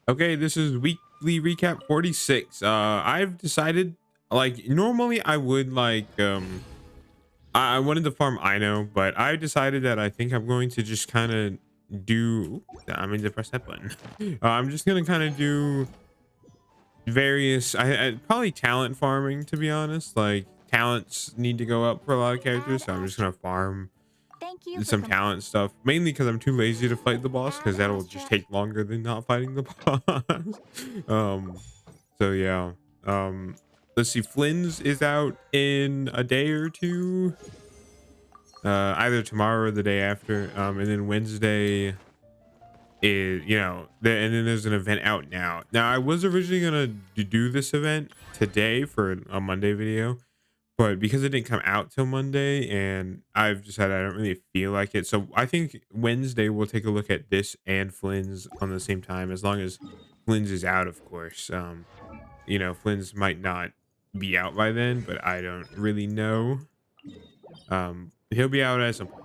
Okay, this is weekly recap 46. I've decided, like, normally I would I wanted to farm Aino, but I decided that I think I'm going to just kind of do I mean to press that button. I'm just gonna kind of do various I probably talent farming, to be honest. Like, talents need to go up for a lot of characters, Add so I'm just gonna asterisk. farm Thank you for some talent stuff, mainly because I'm too lazy to fight the boss, add because that'll just asterisk. take longer than not fighting the boss. So yeah. Let's see, Flynn's is out in a day or two, either tomorrow or the day after. And then Wednesday is, and then there's an event out now. Now, I was originally gonna do this event today for a Monday video, but because it didn't come out till Monday, and I've decided I don't really feel like it, so I think Wednesday we'll take a look at this and Flynn's on the same time, as long as Flynn's is out, of course. Flynn's might not be out by then, but I don't really know. He'll be out at some point.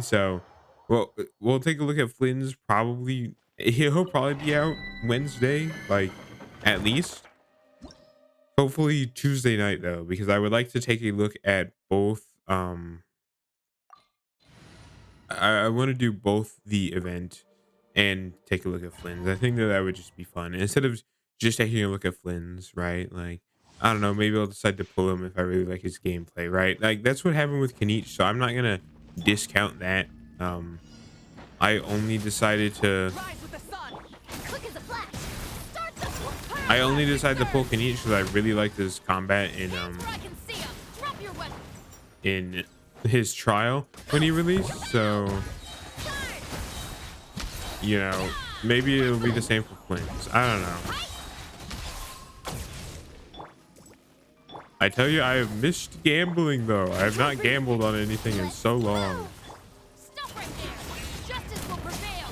So, well, we'll take a look at Flynn's. Probably he'll probably be out Wednesday, like, at least. Hopefully Tuesday night though, because I would like to take a look at both. I want to do both the event and take a look at Flynn's. I think that that would just be fun instead of just taking a look at Flynn's, right? Like, I don't know, maybe I'll decide to pull him if I really like his gameplay, right? Like, that's what happened with Kanich, so I'm not gonna discount that. Um, I only decided to Rise with the sun. Quick as a flash. Start the I only decided to pull Perfect. Kanich because I really liked his combat That's where I can see him. Drop your weapon. in his trial when he released. So, you know, maybe it'll be the same for Flynn's. I don't know. I tell you, I have missed gambling though. I have not gambled on anything in so long, Stop right there. Justice will prevail.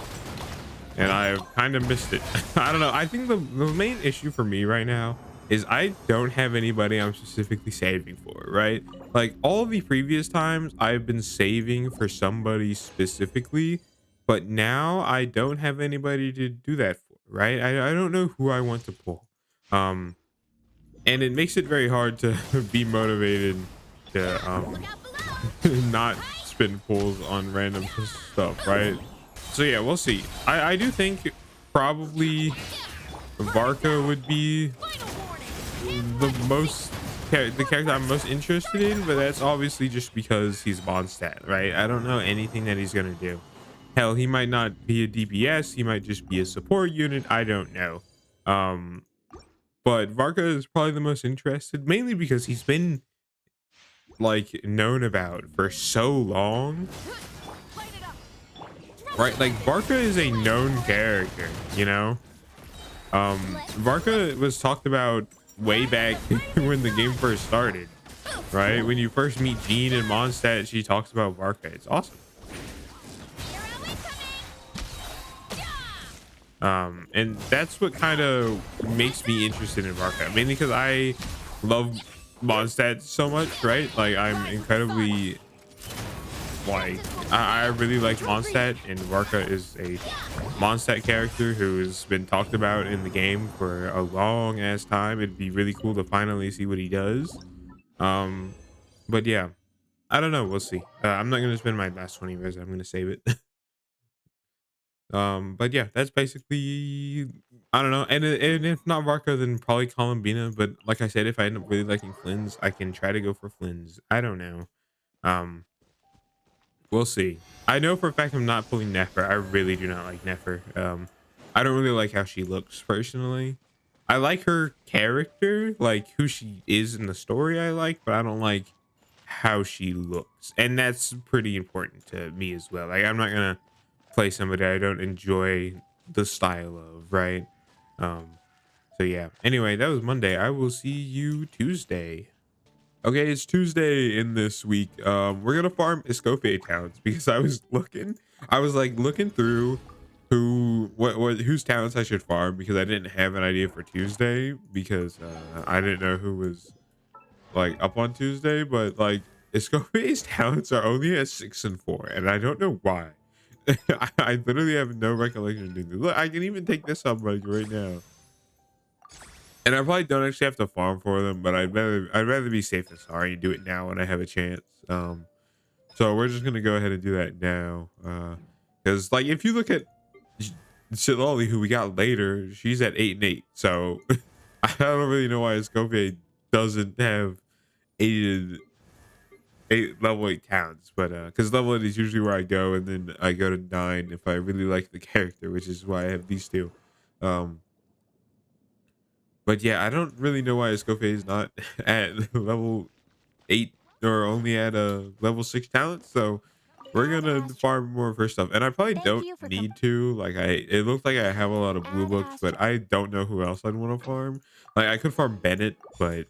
and I have kind of missed it. I don't know. I think the main issue for me right now is I don't have anybody I'm specifically saving for, right? Like, all the previous times I've been saving for somebody specifically, but now I don't have anybody to do that for, right? I don't know who I want to pull. Um, and it makes it very hard to be motivated to Look out below. not spin pulls on random stuff, right? So yeah, we'll see. I do think probably Varka would be Final warning. the the character I'm most interested in, but that's obviously just because he's Mondstadt, right? I don't know anything that he's gonna do. Hell, he might not be a DPS, he might just be a support unit. I don't know. Um, but Varka is probably the most interested, mainly because he's been, like, known about for so long, Light it up. right? Like, Varka is a known character, you know. Varka was talked about way back when the game first started, right? When you first meet Jean and Mondstadt, she talks about Varka. It's awesome. And that's what kind of makes me interested in Varka, mainly because I love Mondstadt so much, right? Like, I'm incredibly, like, I really like Mondstadt, and Varka is a Mondstadt character who's been talked about in the game for a long ass time. It'd be really cool to finally see what he does. Um, but yeah, I don't know. We'll see. I'm not gonna spend my last 20 years. I'm gonna save it. But yeah, that's basically, I don't know. And if not Varka, then probably Columbina. But like I said, if I end up really liking Flynn's, I can try to go for Flynn's. I don't know. Um, we'll see. I know for a fact I'm not pulling Nefer. I really do not like Nefer. I don't really like how she looks personally. I like her character, like who she is in the story I like, but I don't like how she looks. And that's pretty important to me as well. Like, I'm not gonna play somebody I don't enjoy the style of, right? So yeah. Anyway, that was Monday. I will see you Tuesday. Okay, it's Tuesday in this week. We're gonna farm Escoffier towns because I was like looking through whose talents I should farm, because I didn't have an idea for Tuesday, because I didn't know who was, like, up on Tuesday, but like Escoffier's talents are only at 6 and 4, and I don't know why. I literally have no recollection of doing this. Look, I can even take this up like right now. And I probably don't actually have to farm for them, but I'd rather be safe than sorry and do it now when I have a chance. So we're just gonna go ahead and do that now. Because like if you look at Shilloli, who we got later, she's at 8 and 8. So I don't really know why Escoffier doesn't have eight level 8 talents, but because level 8 is usually where I go, and then I go to 9 if I really like the character, which is why I have these two. Um, but yeah, I don't really know why Escoffier is not at level 8 or only at a level 6 talent. So we're Ad gonna Astra. farm more of her stuff, and I probably Thank don't you for need to. Like it looks like I have a lot of blue Ad books, but Astra. I don't know who else I'd want to farm. Like I could farm Bennett, but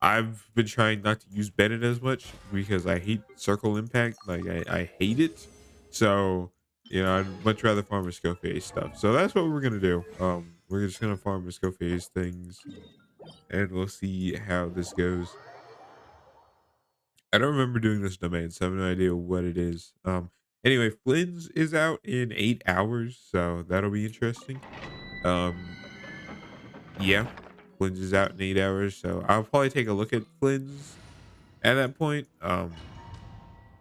I've been trying not to use Bennett as much because I hate circle impact. Like I hate it. So I'd much rather farm Escoffier's stuff. So that's what we're gonna do. We're just gonna farm Escoffier's things, and we'll see how this goes. I don't remember doing this domain, so I have no idea what it is. Anyway, Flynn's is out in 8 hours, so that'll be interesting. Um, yeah, Flynn's is out in 8 hours, so I'll probably take a look at Flynn's at that point.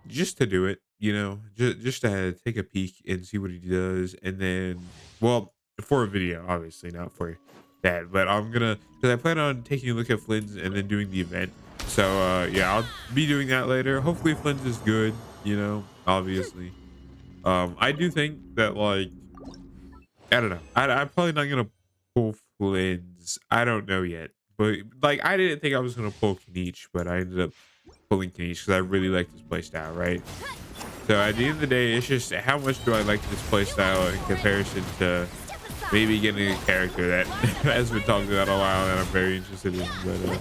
Just to do it, just to take a peek and see what he does, and then, well, for a video, obviously, not for that, but I'm gonna, because I plan on taking a look at Flynn's and then doing the event. So, yeah, I'll be doing that later. Hopefully, Flynn's is good, obviously. I do think that, like, I don't know. I'm probably not gonna pull Flynn's. I don't know yet, but like, I didn't think I was gonna pull Kniech, but I ended up pulling Kniech because I really like this playstyle, right? So at the end of the day, it's just how much do I like this playstyle in comparison to Step aside. maybe getting a character that has been talked about a while and I'm very interested in. But Smash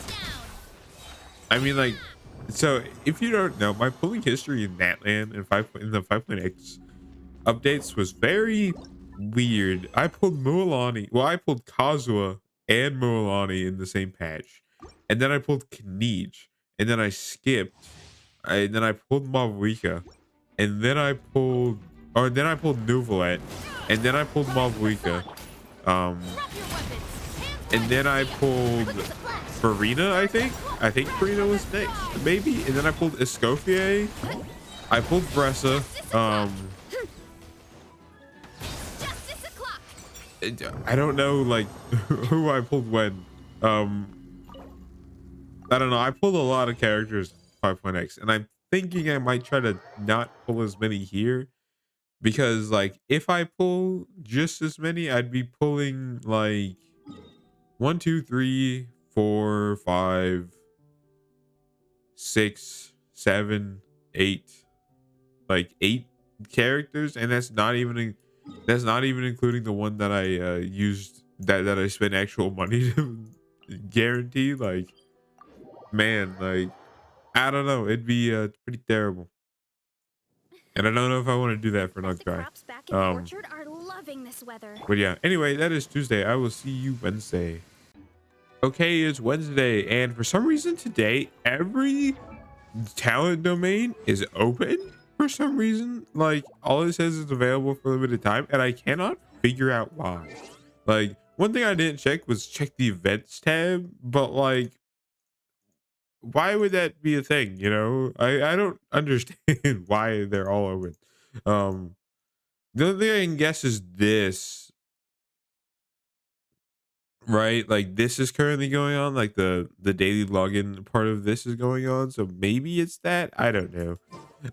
down. I mean, like, so if you don't know, my pulling history in Natland and in the 5.x updates was very weird. I pulled Mualani. Well, I pulled Kazuha and Mualani in the same patch, and then I pulled Kniech, and then I skipped. And then I pulled Mavuika, and then I pulled Nuvolet, and then I pulled Fire for the Mavuika, sun. um, Drop your weapons. Hands and wide. then I pulled Quick as a flash. Farina. I think Farina was next, maybe, and then I pulled Escoffier. I pulled Bressa. Justice o'clock. Justice o'clock. I don't know like who I pulled when. Um, I don't know. I pulled a lot of characters 5.x, and I'm thinking I might try to not pull as many here because, like, if I pull just as many, I'd be pulling like 1, 2, 3, 4, 5, 6, 7, 8, like 8 characters, and that's not even including the one that I used that I spent actual money to guarantee. Like, man, like, I don't know. It'd be pretty terrible. And I don't know if I want to do that for Bet the Nugtry. crops back in the Um, orchard are loving this weather. but yeah, anyway, that is Tuesday. I will see you Wednesday. Okay, it's Wednesday, and for some reason today, every talent domain is open for some reason. Like, all it says is available for a limited time, and I cannot figure out why. Like, one thing I didn't check was check the events tab, but like, why would that be a thing? I don't understand why they're all open. Um, the only thing I can guess is this, right? Like, this is currently going on. Like, the daily login part of this is going on. So maybe it's that. I don't know.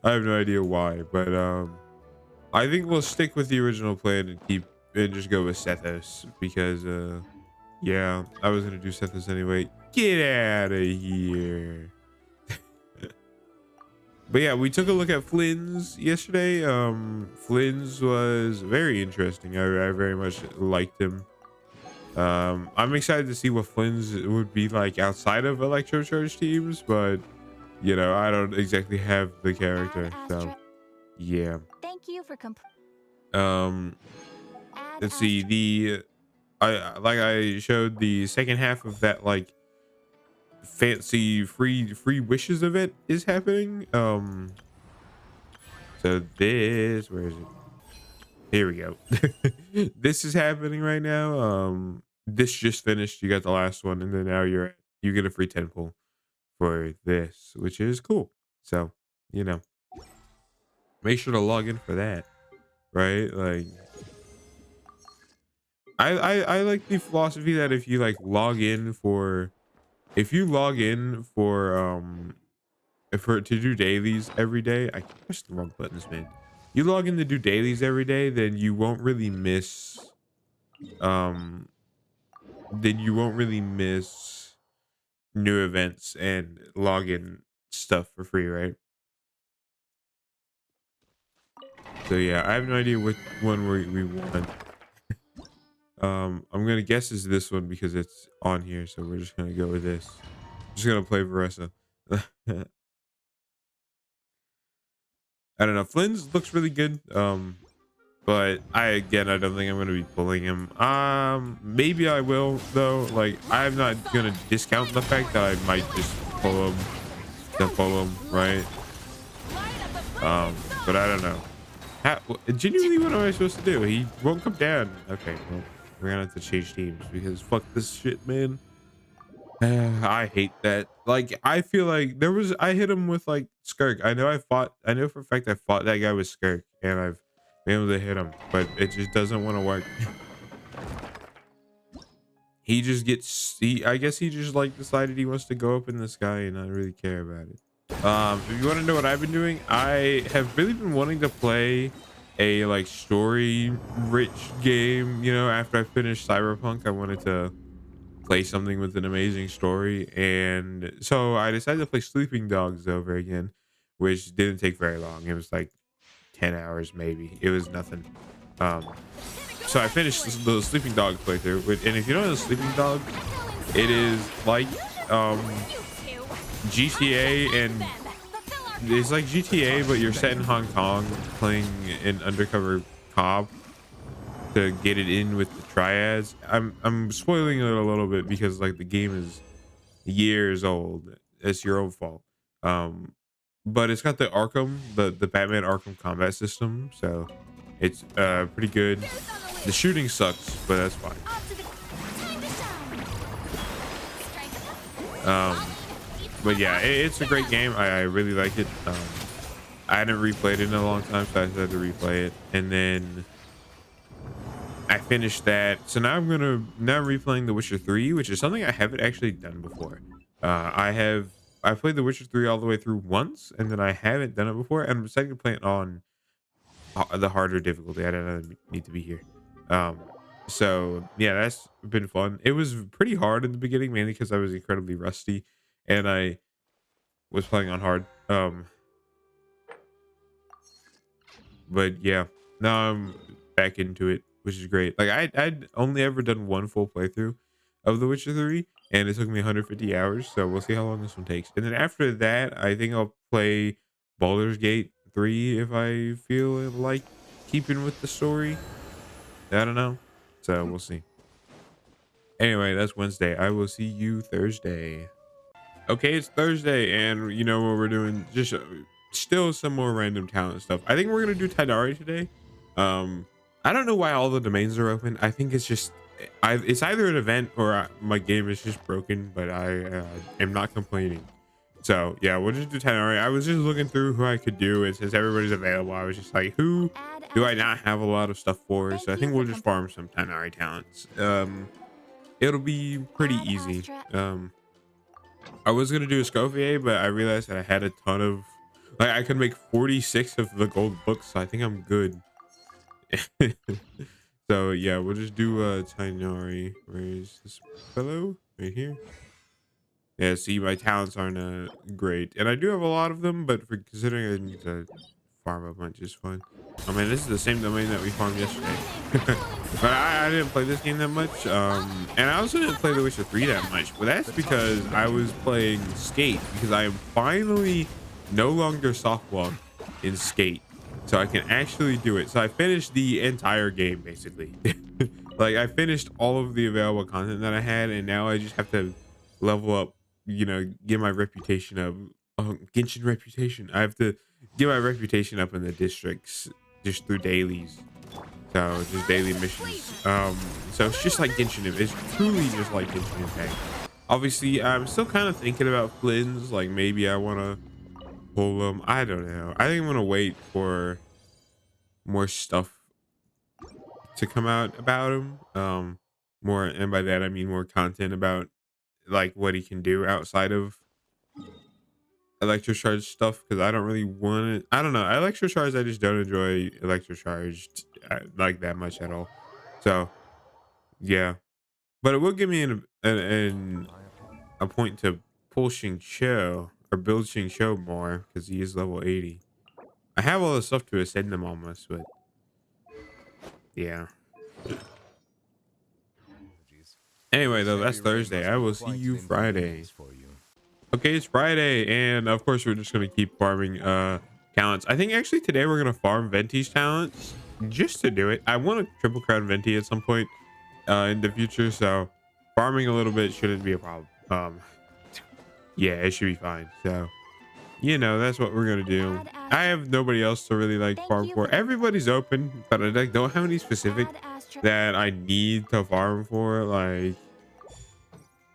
I have no idea why. But I think we'll stick with the original plan and just go with Sethos because yeah, I was gonna do Sethos anyway. Get out of here. But yeah, we took a look at Flynn's yesterday. Flynn's was very interesting. I very much liked him. I'm excited to see what Flynn's would be like outside of Electro Charge teams, but I don't exactly have the character. Ad So Astra. yeah. Thank you for Um, Ad let's see. Astra. I showed the second half of that, like, fancy free wishes event is happening. So this, where is it? Here we go. This is happening right now. This just finished. You got the last one, and then now you get a free 10 pull for this, which is cool. So, you know, make sure to log in for that, right? Like, I like the philosophy that if you like log in for, if you log in for to do dailies every day, I pressed the wrong buttons, man. You log in to do dailies every day, then you won't really miss um new events and login stuff for free, right? So yeah, I have no idea which one we want. I'm gonna guess is this one because it's on here, so we're just gonna go with this. Just gonna play Varessa. I don't know. Flynn's looks really good. But I don't think I'm gonna be pulling him. Maybe I will though. Like I'm not gonna discount the fact that I might just pull him, then pull him, right? But I don't know. Genuinely, what am I supposed to do? He won't come down. Okay, well, we're gonna have to change teams because fuck this shit, man. I hate that. Like, I feel like I hit him with like Skirk. I know for a fact I fought that guy with Skirk and I've been able to hit him, but it just doesn't want to work. He just I guess he just like decided he wants to go up in the sky and not really care about it. If you want to know what I've been doing, I have really been wanting to play a like story rich game. You know, after I finished Cyberpunk, I wanted to play something with an amazing story, and so I decided to play Sleeping Dogs over again, which didn't take very long. It was like 10 hours maybe. It was nothing. um so I finished the Sleeping Dogs playthrough and if you don't know Sleeping Dogs, it is like GTA, and it's like GTA but you're set in Hong Kong playing an undercover cop to get it in with the triads. I'm spoiling it a little bit because like the game is years old. It's your own fault. But it's got the the Batman Arkham combat system, so it's pretty good. The shooting sucks, but that's fine. But yeah, it's a great game. I really like it. I hadn't replayed it in a long time, so I had to replay it, and then I finished that. So now I'm replaying The Witcher 3, which is something I haven't actually done before. I played The Witcher 3 all the way through once, and then I haven't done it before, and I'm deciding to play it on the harder difficulty. I don't need to be here. Um, so yeah, that's been fun. It was pretty hard in the beginning, mainly because I was incredibly rusty, and I was playing on hard. But yeah, now I'm back into it, which is great. Like I'd only ever done one full playthrough of The Witcher 3, and it took me 150 hours. So we'll see how long this one takes. And then after that, I think I'll play Baldur's Gate 3 if I feel like keeping with the story. I don't know. So we'll see. Anyway, that's Wednesday. I will see you Thursday. Okay, it's Thursday, and you know what we're doing? Just still some more random talent stuff. I think we're gonna do Tidari today. I don't know why all the domains are open. I think it's just it's either an event or my game is just broken, but I am not complaining. So yeah, we'll just do Tidari. I was just looking through who I could do, and since everybody's available, I was just like, who do I not have a lot of stuff for? So I think we'll just farm some Tidari talents. It'll be pretty easy. I was gonna do a Scovier, but I realized that I had a ton of like I could make 46 of the gold books, so I think I'm good. So yeah, we'll just do Tainari. Where is this fellow? Right here. Yeah, see, my talents aren't great, and I do have a lot of them, but for considering I need to farm a bunch is fine. I mean, this is the same domain that we farmed yesterday. But I didn't play this game that much, and I also didn't play The Witcher 3 that much, but that's because I was playing Skate, because I am finally no longer softball in Skate, so I can actually do it. So I finished the entire game basically. Like I finished all of the available content that I had, and now I just have to level up, you know, get my reputation of Genshin reputation. I have to get my reputation up in the districts just through dailies. So just daily missions. So it's just like Genshin Impact. It's truly just like Genshin Impact. Obviously, I'm still kind of thinking about Flynn's. Like maybe I want to pull them. I don't know. I think I'm gonna wait for more stuff to come out about him. More, and by that I mean more content about like what he can do outside of electrocharge stuff, because I don't really want it. I don't know. Electrocharge, I just don't enjoy electrocharged like that much at all. So yeah, but it will give me a point to pull Xingqiu or build Xingqiu more because he is level 80. I have all the stuff to ascend him almost, but yeah. Anyway, though, that's Thursday. I will see you Friday. Okay, it's Friday, and of course we're just gonna keep farming talents. I think actually today we're gonna farm Venti's talents just to do it. I want to triple crown Venti at some point in the future, so farming a little bit shouldn't be a problem. Yeah, it should be fine. So you know, that's what we're gonna do. I have nobody else to really like farm for. Everybody's open, but I like don't have any specific that I need to farm for. Like,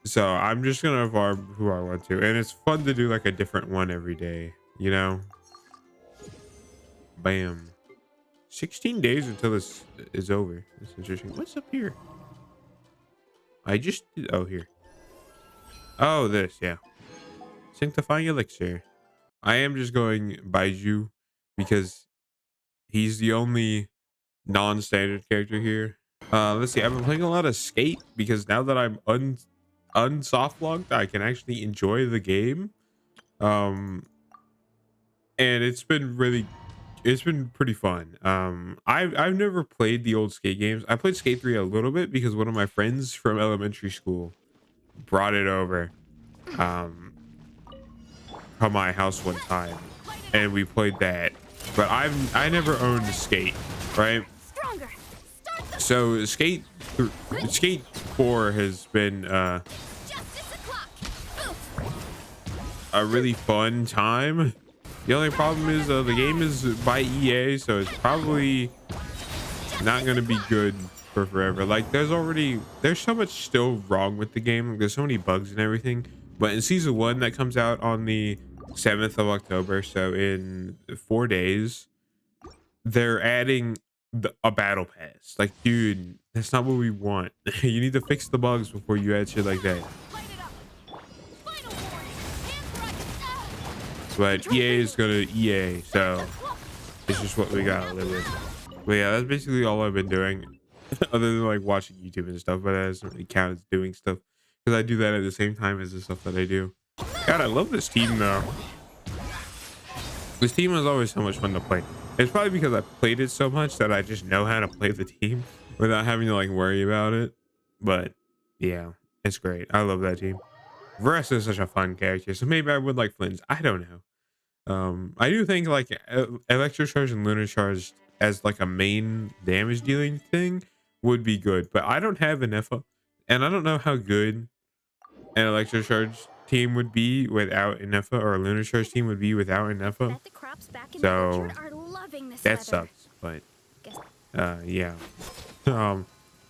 so I'm just gonna farm who I want to, and it's fun to do like a different one every day, you know. Bam. 16 days until this is over. That's interesting. What's up here? I just did, oh, here. Oh, this, yeah. Sanctifying elixir. I am just going Baiju because he's the only non-standard character here. Let's see. I've been playing a lot of Skate because now that I'm unsoft locked, I can actually enjoy the game. And it's been pretty fun. I've never played the old Skate games. I played Skate 3 a little bit because one of my friends from elementary school brought it over to my house one time, and we played that. But I never owned Skate, right? So Skate 4 has been a really fun time. The only problem is the game is by EA, so it's probably not going to be good for forever. Like there's so much still wrong with the game. There's so many bugs and everything. But in season 1 that comes out on the 7th of October, so in 4 days, they're adding a battle pass. Like, dude, that's not what we want. You need to fix the bugs before you add shit like that. But EA is gonna EA, so it's just what we gotta live with. But yeah, that's basically all I've been doing, other than like watching YouTube and stuff. But that doesn't really count as doing stuff because I do that at the same time as the stuff that I do. God, I love this team though. This team is always so much fun to play. It's probably because I played it so much that I just know how to play the team without having to like worry about it. But yeah, it's great. I love that team. Vress is such a fun character, so maybe I would like Flynn's. I don't know. I do think like Electro Charge and Lunar Charge as like a main damage dealing thing would be good, but I don't have an Effa, and I don't know how good an Electro Charge team would be without an Effa, or a Lunar Charge team would be without an Effa. So that sucks, but yeah.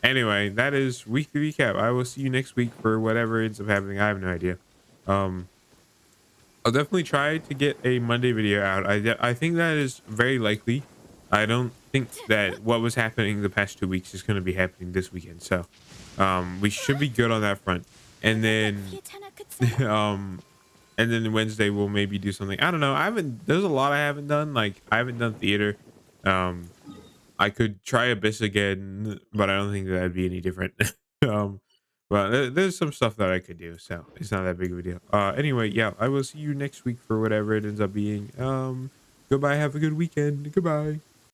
Anyway, that is weekly recap. I will see you next week for whatever ends up happening. I have no idea. I'll definitely try to get a Monday video out. I think that is very likely. I don't think that what was happening the past 2 weeks is going to be happening this weekend. So we should be good on that front. And then and then Wednesday we'll maybe do something. I don't know. There's a lot I haven't done. Like I haven't done theater. I could try Abyss again, but I don't think that'd be any different. But there's some stuff that I could do, so it's not that big of a deal. Anyway, yeah, I will see you next week for whatever it ends up being. Goodbye. Have a good weekend. Goodbye.